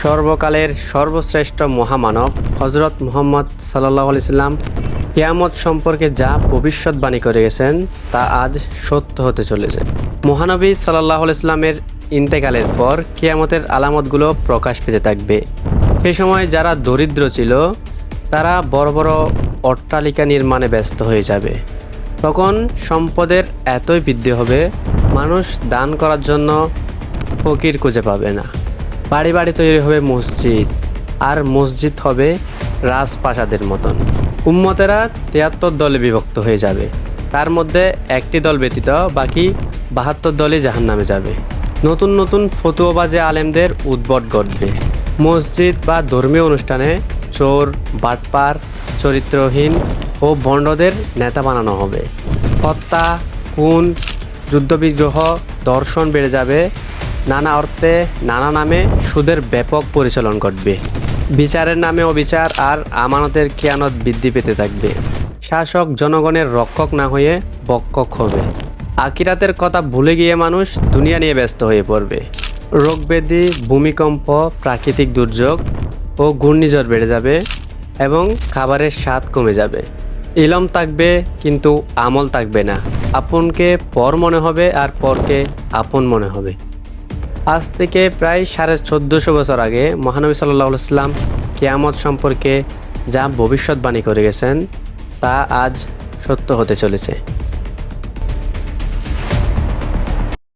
সর্বকালের সর্বশ্রেষ্ঠ মহামানব হজরত মুহাম্মদ সাল্লাল্লাহু আলাইহি সাল্লাম কিয়ামত সম্পর্কে যা ভবিষ্যৎবাণী করে গেছেন তা আজ সত্য হতে চলেছে। মহানবী সাল্লাল্লাহু আলাইহি সাল্লামের ইন্তেকালের পর কিয়ামতের আলামতগুলো প্রকাশ পেতে থাকবে। সে সময় যারা দরিদ্র ছিল তারা বড় বড় অট্টালিকা নির্মাণে ব্যস্ত হয়ে যাবে। তখন সম্পদের এতই বৃদ্ধি হবে, মানুষ দান করার জন্য ফকির খুঁজে পাবে না। বাড়ি বাড়ি তৈরি হবে মসজিদ, আর মসজিদ হবে রাজপ্রাসাদের মতন। উম্মতেরা ৭৩ দলে বিভক্ত হয়ে যাবে, তার মধ্যে একটি দল ব্যতীত বাকি ৭২ দলই জাহান্নামে যাবে। নতুন নতুন ফতুয়াবাজে আলেমদের উদ্ভট ঘটবে। মসজিদ বা ধর্মীয় অনুষ্ঠানে চোর, বাটপার, চরিত্রহীন ও ভণ্ডদের নেতা বানানো হবে। হত্যা, খুন, যুদ্ধবিগ্রহ, ধর্ষণ বেড়ে যাবে। নানা অর্থে নানা নামে সুদের ব্যাপক পরিচালন ঘটবে। বিচারের নামে অবিচার আর আমানতের খেয়ানত বৃদ্ধি পেতে থাকবে। শাসক জনগণের রক্ষক না হয়ে বক্ষক হবে। আখিরাতের কথা ভুলে গিয়ে মানুষ দুনিয়া নিয়ে ব্যস্ত হয়ে পড়বে। রোগব্যাধি, ভূমিকম্প, প্রাকৃতিক দুর্যোগ ও ঘূর্ণিঝড় বেড়ে যাবে এবং খাবারের স্বাদ কমে যাবে। ইলম থাকবে কিন্তু আমল থাকবে না। আপনকে পর মনে হবে আর পরকে আপন মনে হবে। আজ থেকে প্রায় ১৪৫০ বছর আগে মহানবী সাল্লাল্লাহু আলাইহি সাল্লাম কিয়ামত সম্পর্কে যা ভবিষ্যৎবাণী করে গেছেন তা আজ সত্য হতে চলেছে।